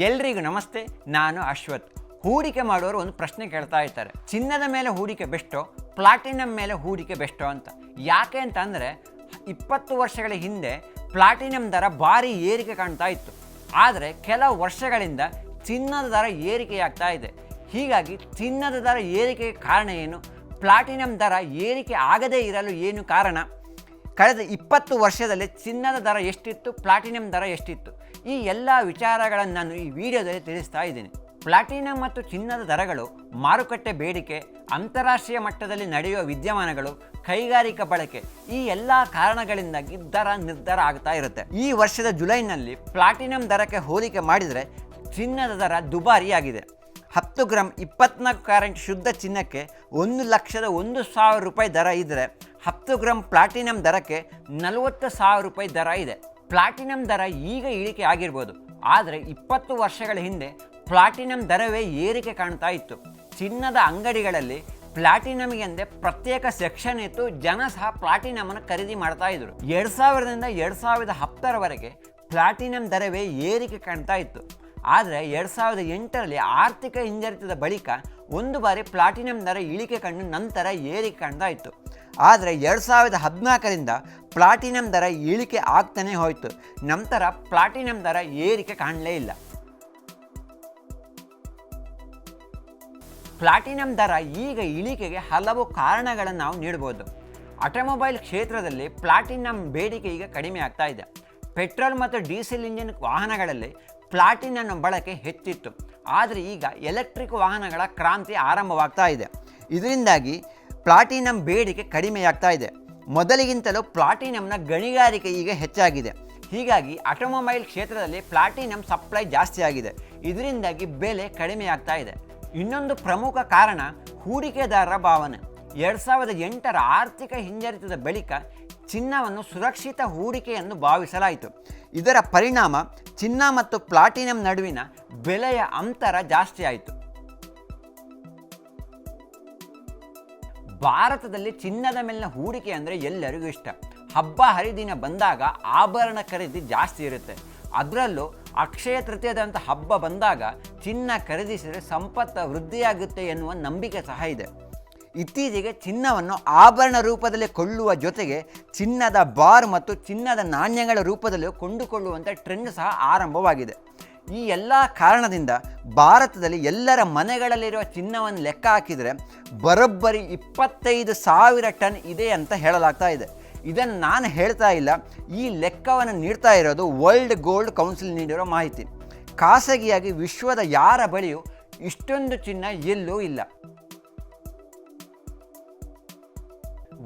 ಎಲ್ರಿಗೂ ನಮಸ್ತೆ. ನಾನು ಅಶ್ವಥ್. ಹೂಡಿಕೆ ಮಾಡೋರು ಒಂದು ಪ್ರಶ್ನೆ ಕೇಳ್ತಾ ಇರ್ತಾರೆ, ಚಿನ್ನದ ಮೇಲೆ ಹೂಡಿಕೆ ಬೆಸ್ಟೋ, ಪ್ಲಾಟಿನಮ್ ಮೇಲೆ ಹೂಡಿಕೆ ಬೆಸ್ಟೋ ಅಂತ. ಯಾಕೆ ಅಂತ ಅಂದರೆ 20 ವರ್ಷಗಳ ಹಿಂದೆ ಪ್ಲಾಟಿನಮ್ ದರ ಭಾರಿ ಏರಿಕೆ ಕಾಣ್ತಾ ಇತ್ತು. ಆದರೆ ಕೆಲವು ವರ್ಷಗಳಿಂದ ಚಿನ್ನದ ದರ ಏರಿಕೆಯಾಗ್ತಾ ಇದೆ. ಹೀಗಾಗಿ ಚಿನ್ನದ ದರ ಏರಿಕೆಗೆ ಕಾರಣ ಏನು, ಪ್ಲಾಟಿನಮ್ ದರ ಏರಿಕೆ ಆಗದೇ ಇರಲು ಏನು ಕಾರಣ, ಕಳೆದ 20 ವರ್ಷದಲ್ಲಿ ಚಿನ್ನದ ದರ ಎಷ್ಟಿತ್ತು, ಪ್ಲಾಟಿನಮ್ ದರ ಎಷ್ಟಿತ್ತು, ಈ ಎಲ್ಲ ವಿಚಾರಗಳನ್ನು ನಾನು ಈ ವಿಡಿಯೋದಲ್ಲಿ ತಿಳಿಸ್ತಾ ಇದ್ದೀನಿ. ಪ್ಲಾಟಿನಮ್ ಮತ್ತು ಚಿನ್ನದ ದರಗಳು ಮಾರುಕಟ್ಟೆ ಬೇಡಿಕೆ, ಅಂತಾರಾಷ್ಟ್ರೀಯ ಮಟ್ಟದಲ್ಲಿ ನಡೆಯುವ ವಿದ್ಯಮಾನಗಳು, ಕೈಗಾರಿಕಾ ಬಳಕೆ, ಈ ಎಲ್ಲ ಕಾರಣಗಳಿಂದಾಗಿ ದರ ನಿರ್ಧಾರ ಆಗ್ತಾ ಇರುತ್ತೆ. ಈ ವರ್ಷದ ಜುಲೈನಲ್ಲಿ ಪ್ಲಾಟಿನಮ್ ದರಕ್ಕೆ ಹೋಲಿಕೆ ಮಾಡಿದರೆ ಚಿನ್ನದ ದರ ದುಬಾರಿಯಾಗಿದೆ. 10 ಗ್ರಾಮ್ 24 ಕ್ಯಾರೆಟ್ ಶುದ್ಧ ಚಿನ್ನಕ್ಕೆ 1,01,000 ರೂಪಾಯಿ ದರ ಇದ್ದರೆ 10 ಗ್ರಾಮ್ ಪ್ಲಾಟಿನಮ್ ದರಕ್ಕೆ 40,000 ರೂಪಾಯಿ ದರ ಇದೆ. ಪ್ಲಾಟಿನಮ್ ದರ ಈಗ ಇಳಿಕೆ ಆಗಿರ್ಬೋದು, ಆದರೆ 20 ವರ್ಷಗಳ ಹಿಂದೆ ಪ್ಲಾಟಿನಮ್ ದರವೇ ಏರಿಕೆ ಕಾಣ್ತಾ ಇತ್ತು. ಚಿನ್ನದ ಅಂಗಡಿಗಳಲ್ಲಿ ಪ್ಲಾಟಿನಮ್ಗೆ ಎಂದೇ ಪ್ರತ್ಯೇಕ ಸೆಕ್ಷನ್ ಇತ್ತು. ಜನ ಸಹ ಪ್ಲಾಟಿನಮನ್ನು ಖರೀದಿ ಮಾಡ್ತಾ ಇದ್ರು. 2000ರಿಂದ 2010ರವರೆಗೆ ಪ್ಲಾಟಿನಮ್ ದರವೇ ಏರಿಕೆ ಕಾಣ್ತಾ ಇತ್ತು. ಆದರೆ 2008ರಲ್ಲಿ ಆರ್ಥಿಕ ಹಿಂಜರಿತದ ಬಳಿಕ ಒಂದು ಬಾರಿ ಪ್ಲಾಟಿನಮ್ ದರ ಇಳಿಕೆ ಕಂಡು ನಂತರ ಏರಿಕೆ ಕಾಣ್ತಾ ಇತ್ತು. ಆದರೆ 2014ರಿಂದ ಪ್ಲಾಟಿನಮ್ ದರ ಇಳಿಕೆ ಆಗ್ತಾನೆ ಹೋಯಿತು. ನಂತರ ಪ್ಲಾಟಿನಮ್ ದರ ಏರಿಕೆ ಕಾಣಲೇ ಇಲ್ಲ. ಪ್ಲಾಟಿನಮ್ ದರ ಈಗ ಇಳಿಕೆಗೆ ಹಲವು ಕಾರಣಗಳನ್ನು ನಾವು ನೀಡಬಹುದು. ಆಟೋಮೊಬೈಲ್ ಕ್ಷೇತ್ರದಲ್ಲಿ ಪ್ಲಾಟಿನಮ್ ಬೇಡಿಕೆ ಈಗ ಕಡಿಮೆ ಆಗ್ತಾ ಇದೆ. ಪೆಟ್ರೋಲ್ ಮತ್ತು ಡೀಸೆಲ್ ಇಂಜಿನ್ ವಾಹನಗಳಲ್ಲಿ ಪ್ಲಾಟಿನಮ್ ಬಳಕೆ ಹೆಚ್ಚಿತ್ತು. ಆದರೆ ಈಗ ಎಲೆಕ್ಟ್ರಿಕ್ ವಾಹನಗಳ ಕ್ರಾಂತಿ ಆರಂಭವಾಗ್ತಾ ಇದೆ. ಇದರಿಂದಾಗಿ ಪ್ಲಾಟಿನಮ್ ಬೇಡಿಕೆ ಕಡಿಮೆಯಾಗ್ತಾ ಇದೆ. ಮೊದಲಿಗಿಂತಲೂ ಪ್ಲಾಟಿನಮ್ನ ಗಣಿಗಾರಿಕೆ ಈಗ ಹೆಚ್ಚಾಗಿದೆ. ಹೀಗಾಗಿ ಆಟೋಮೊಬೈಲ್ ಕ್ಷೇತ್ರದಲ್ಲಿ ಪ್ಲಾಟಿನಮ್ ಸಪ್ಲೈ ಜಾಸ್ತಿ ಆಗಿದೆ. ಇದರಿಂದಾಗಿ ಬೆಲೆ ಕಡಿಮೆಯಾಗ್ತಾ ಇದೆ. ಇನ್ನೊಂದು ಪ್ರಮುಖ ಕಾರಣ ಹೂಡಿಕೆದಾರರ ಭಾವನೆ. 2008ರ ಆರ್ಥಿಕ ಹಿಂಜರಿತದ ಬಳಿಕ ಚಿನ್ನವನ್ನು ಸುರಕ್ಷಿತ ಹೂಡಿಕೆ ಎಂದು ಭಾವಿಸಲಾಯಿತು. ಇದರ ಪರಿಣಾಮ ಚಿನ್ನ ಮತ್ತು ಪ್ಲಾಟಿನಮ್ ನಡುವಿನ ಬೆಲೆಯ ಅಂತರ ಜಾಸ್ತಿ ಆಯಿತು. ಭಾರತದಲ್ಲಿ ಚಿನ್ನದ ಮೇಲಿನ ಹೂಡಿಕೆ ಅಂದರೆ ಎಲ್ಲರಿಗೂ ಇಷ್ಟ. ಹಬ್ಬ ಹರಿದಿನ ಬಂದಾಗ ಆಭರಣ ಖರೀದಿ ಜಾಸ್ತಿ ಇರುತ್ತೆ. ಅದರಲ್ಲೂ ಅಕ್ಷಯ ತೃತೀಯದಂಥ ಹಬ್ಬ ಬಂದಾಗ ಚಿನ್ನ ಖರೀದಿಸಿದರೆ ಸಂಪತ್ತು ವೃದ್ಧಿಯಾಗುತ್ತೆ ಎನ್ನುವ ನಂಬಿಕೆ ಸಹ ಇದೆ. ಇತ್ತೀಚೆಗೆ ಚಿನ್ನವನ್ನು ಆಭರಣ ರೂಪದಲ್ಲಿ ಕೊಳ್ಳುವ ಜೊತೆಗೆ ಚಿನ್ನದ ಬಾರ್ ಮತ್ತು ಚಿನ್ನದ ನಾಣ್ಯಗಳ ರೂಪದಲ್ಲಿ ಕೊಂಡುಕೊಳ್ಳುವಂಥ ಟ್ರೆಂಡ್ ಸಹ ಆರಂಭವಾಗಿದೆ. ಈ ಎಲ್ಲ ಕಾರಣದಿಂದ ಭಾರತದಲ್ಲಿ ಎಲ್ಲರ ಮನೆಗಳಲ್ಲಿರುವ ಚಿನ್ನವನ್ನು ಲೆಕ್ಕ ಹಾಕಿದರೆ ಬರೋಬ್ಬರಿ 25,000 ಟನ್ ಇದೆ ಅಂತ ಹೇಳಲಾಗ್ತಾ ಇದೆ. ಇದನ್ನು ನಾನು ಹೇಳ್ತಾ ಇಲ್ಲ, ಈ ಲೆಕ್ಕವನ್ನು ನೀಡ್ತಾ ಇರೋದು ವರ್ಲ್ಡ್ ಗೋಲ್ಡ್ ಕೌನ್ಸಿಲ್ ನೀಡಿರೋ ಮಾಹಿತಿ. ಖಾಸಗಿಯಾಗಿ ವಿಶ್ವದ ಯಾರ ಬಳಿಯೂ ಇಷ್ಟೊಂದು ಚಿನ್ನ ಎಲ್ಲೂ ಇಲ್ಲ.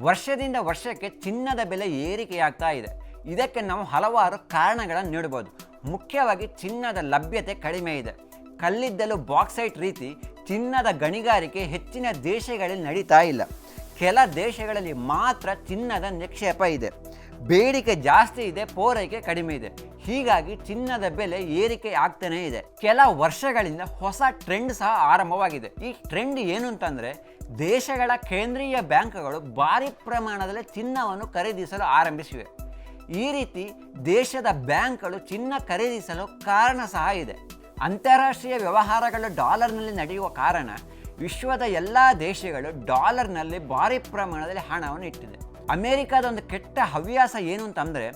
ವರ್ಷದಿಂದ ವರ್ಷಕ್ಕೆ ಚಿನ್ನದ ಬೆಲೆ ಏರಿಕೆಯಾಗ್ತಾ ಇದೆ. ಇದಕ್ಕೆ ನಾವು ಹಲವಾರು ಕಾರಣಗಳನ್ನು ನೀಡಬಹುದು. ಮುಖ್ಯವಾಗಿ ಚಿನ್ನದ ಲಭ್ಯತೆ ಕಡಿಮೆ ಇದೆ. ಕಲ್ಲಿದ್ದಲು ಬಾಕ್ಸೈಟ್ ರೀತಿ ಚಿನ್ನದ ಗಣಿಗಾರಿಕೆ ಹೆಚ್ಚಿನ ದೇಶಗಳಲ್ಲಿ ನಡೀತಾ ಇಲ್ಲ. ಕೆಲ ದೇಶಗಳಲ್ಲಿ ಮಾತ್ರ ಚಿನ್ನದ ನಿಕ್ಷೇಪ ಇದೆ. ಬೇಡಿಕೆ ಜಾಸ್ತಿ ಇದೆ, ಪೂರೈಕೆ ಕಡಿಮೆ ಇದೆ. ಹೀಗಾಗಿ ಚಿನ್ನದ ಬೆಲೆ ಏರಿಕೆ ಆಗ್ತಾನೇ ಇದೆ. ಕೆಲ ವರ್ಷಗಳಿಂದ ಹೊಸ ಟ್ರೆಂಡ್ ಸಹ ಆರಂಭವಾಗಿದೆ. ಈ ಟ್ರೆಂಡ್ ಏನು ಅಂತಂದರೆ, ದೇಶಗಳ ಕೇಂದ್ರೀಯ ಬ್ಯಾಂಕ್ಗಳು ಭಾರಿ ಪ್ರಮಾಣದಲ್ಲಿ ಚಿನ್ನವನ್ನು ಖರೀದಿಸಲು ಆರಂಭಿಸಿವೆ. ಈ ರೀತಿ ದೇಶದ ಬ್ಯಾಂಕ್ಗಳು ಚಿನ್ನ ಖರೀದಿಸಲು ಕಾರಣ ಸಹ ಇದೆ. ಅಂತಾರಾಷ್ಟ್ರೀಯ ವ್ಯವಹಾರಗಳು ಡಾಲರ್ನಲ್ಲಿ ನಡೆಯುವ ಕಾರಣ ವಿಶ್ವದ ಎಲ್ಲ ದೇಶಗಳು ಡಾಲರ್ನಲ್ಲಿ ಭಾರಿ ಪ್ರಮಾಣದಲ್ಲಿ ಹಣವನ್ನು ಇಟ್ಟಿದೆ. ಅಮೆರಿಕದ ಒಂದು ಕೆಟ್ಟ ಹವ್ಯಾಸ ಏನು ಅಂತಂದರೆ,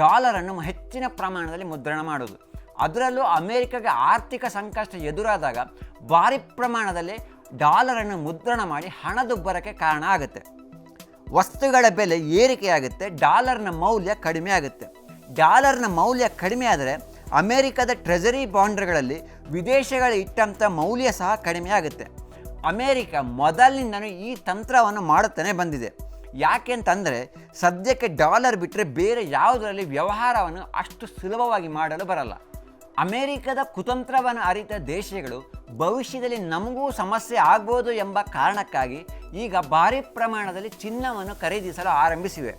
ಡಾಲರನ್ನು ಹೆಚ್ಚಿನ ಪ್ರಮಾಣದಲ್ಲಿ ಮುದ್ರಣ ಮಾಡೋದು. ಅದರಲ್ಲೂ ಅಮೆರಿಕಗೆ ಆರ್ಥಿಕ ಸಂಕಷ್ಟ ಎದುರಾದಾಗ ಭಾರಿ ಪ್ರಮಾಣದಲ್ಲಿ ಡಾಲರನ್ನು ಮುದ್ರಣ ಮಾಡಿ ಹಣದುಬ್ಬರಕ್ಕೆ ಕಾರಣ ಆಗುತ್ತೆ. ವಸ್ತುಗಳ ಬೆಲೆ ಏರಿಕೆಯಾಗುತ್ತೆ, ಡಾಲರ್ನ ಮೌಲ್ಯ ಕಡಿಮೆ ಆಗುತ್ತೆ. ಡಾಲರ್ನ ಮೌಲ್ಯ ಕಡಿಮೆ ಆದರೆ ಅಮೆರಿಕದ ಟ್ರೆಜರಿ ಬಾಂಡ್ಗಳಲ್ಲಿ ವಿದೇಶಗಳು ಇಟ್ಟಂಥ ಮೌಲ್ಯ ಸಹ ಕಡಿಮೆ ಆಗುತ್ತೆ. ಅಮೆರಿಕ ಮೊದಲಿನಿಂದಲೂ ಈ ತಂತ್ರವನ್ನು ಮಾಡುತ್ತಾನೆ ಬಂದಿದೆ. ಯಾಕೆ ಅಂತಂದರೆ, ಸದ್ಯಕ್ಕೆ ಡಾಲರ್ ಬಿಟ್ಟರೆ ಬೇರೆ ಯಾವುದರಲ್ಲಿ ವ್ಯವಹಾರವನ್ನು ಅಷ್ಟು ಸುಲಭವಾಗಿ ಮಾಡಲು ಬರಲ್ಲ. ಅಮೆರಿಕದ ಕುತಂತ್ರವನ್ನು ಅರಿತ ದೇಶಗಳು ಭವಿಷ್ಯದಲ್ಲಿ ನಮಗೂ ಸಮಸ್ಯೆ ಆಗ್ಬೋದು ಎಂಬ ಕಾರಣಕ್ಕಾಗಿ ಈಗ ಭಾರಿ ಪ್ರಮಾಣದಲ್ಲಿ ಚಿನ್ನವನ್ನು ಖರೀದಿಸಲು ಆರಂಭಿಸಿವೆ.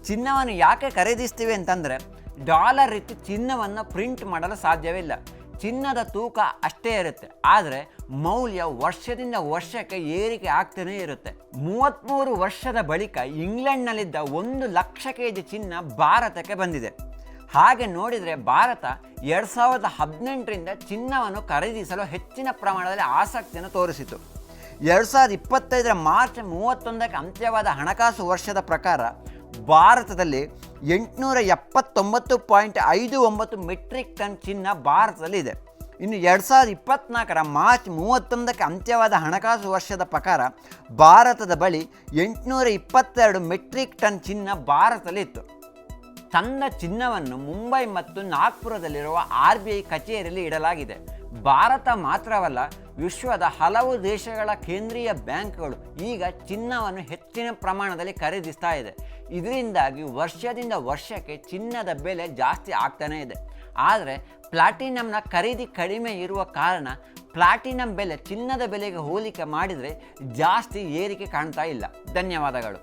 ಚಿನ್ನವನ್ನು ಯಾಕೆ ಖರೀದಿಸ್ತೀವಿ ಅಂತಂದರೆ, ಡಾಲರ್ ರೀತಿ ಚಿನ್ನವನ್ನು ಪ್ರಿಂಟ್ ಮಾಡಲು ಸಾಧ್ಯವಿಲ್ಲ. ಚಿನ್ನದ ತೂಕ ಅಷ್ಟೇ ಇರುತ್ತೆ, ಆದರೆ ಮೌಲ್ಯ ವರ್ಷದಿಂದ ವರ್ಷಕ್ಕೆ ಏರಿಕೆ ಆಗ್ತಾನೇ ಇರುತ್ತೆ. 33 ವರ್ಷದ ಬಳಿಕ ಇಂಗ್ಲೆಂಡ್ನಲ್ಲಿದ್ದ 1 ಲಕ್ಷ kg ಚಿನ್ನ ಭಾರತಕ್ಕೆ ಬಂದಿದೆ. ಹಾಗೆ ನೋಡಿದರೆ ಭಾರತ 2018ರಿಂದ ಚಿನ್ನವನ್ನು ಖರೀದಿಸಲು ಹೆಚ್ಚಿನ ಪ್ರಮಾಣದಲ್ಲಿ ಆಸಕ್ತಿಯನ್ನು ತೋರಿಸಿತು. 2025ರ ಮಾರ್ಚ್ 31ಕ್ಕೆ ಅಂತ್ಯವಾದ ಹಣಕಾಸು ವರ್ಷದ ಪ್ರಕಾರ ಭಾರತದಲ್ಲಿ 879.59 ಮೆಟ್ರಿಕ್ ಟನ್ ಚಿನ್ನ ಭಾರತದಲ್ಲಿದೆ. ಇನ್ನು 2024ರ ಮಾರ್ಚ್ 31ಕ್ಕೆ ಅಂತ್ಯವಾದ ಹಣಕಾಸು ವರ್ಷದ ಪ್ರಕಾರ ಭಾರತದ ಬಳಿ 822 ಮೆಟ್ರಿಕ್ ಟನ್ ಚಿನ್ನ ಭಾರತದಲ್ಲಿತ್ತು. ತಂದ ಚಿನ್ನವನ್ನು ಮುಂಬೈ ಮತ್ತು ನಾಗ್ಪುರದಲ್ಲಿರುವ RBI ಕಚೇರಿಯಲ್ಲಿ ಇಡಲಾಗಿದೆ. ಭಾರತ ಮಾತ್ರವಲ್ಲ, ವಿಶ್ವದ ಹಲವು ದೇಶಗಳ ಕೇಂದ್ರೀಯ ಬ್ಯಾಂಕ್ಗಳು ಈಗ ಚಿನ್ನವನ್ನು ಹೆಚ್ಚಿನ ಪ್ರಮಾಣದಲ್ಲಿ ಖರೀದಿಸ್ತಾ ಇದೆ. ಇದರಿಂದಾಗಿ ವರ್ಷದಿಂದ ವರ್ಷಕ್ಕೆ ಚಿನ್ನದ ಬೆಲೆ ಜಾಸ್ತಿ ಆಗ್ತಾನೇ ಇದೆ. ಆದರೆ ಪ್ಲಾಟಿನಂನ ಖರೀದಿ ಕಡಿಮೆ ಇರುವ ಕಾರಣ ಪ್ಲಾಟಿನಂ ಬೆಲೆ ಚಿನ್ನದ ಬೆಲೆಗೆ ಹೋಲಿಕೆ ಮಾಡಿದರೆ ಜಾಸ್ತಿ ಏರಿಕೆ ಕಾಣ್ತಾ ಇಲ್ಲ. ಧನ್ಯವಾದಗಳು.